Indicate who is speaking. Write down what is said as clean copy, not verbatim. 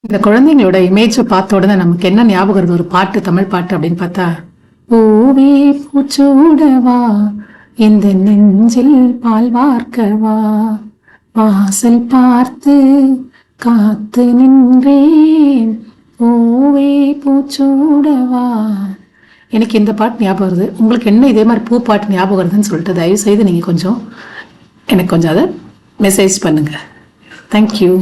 Speaker 1: இந்த குழந்தைங்களோட இமேஜை பார்த்த உடனே நமக்கு என்ன ஞாபகம் வருது? ஒரு பாட்டு, தமிழ் பாட்டு அப்படின்னு பார்த்தா, பூவே பூச்சூடவா இந்த நெஞ்சில் பால் வார்க்கவா, வாசல் பார்த்து காத்து நின்றேன், பூவே பூச்சூடவா. எனக்கு இந்த பாட்டு ஞாபகம் வருது. உங்களுக்கு என்ன இதே மாதிரி பூ பாட்டு ஞாபகம் வருதுன்னு சொல்லிட்டு தயவு செய்து நீங்கள் கொஞ்சம் எனக்கு கொஞ்சம் அதை மெசேஜ் பண்ணுங்கள். தேங்க்யூ.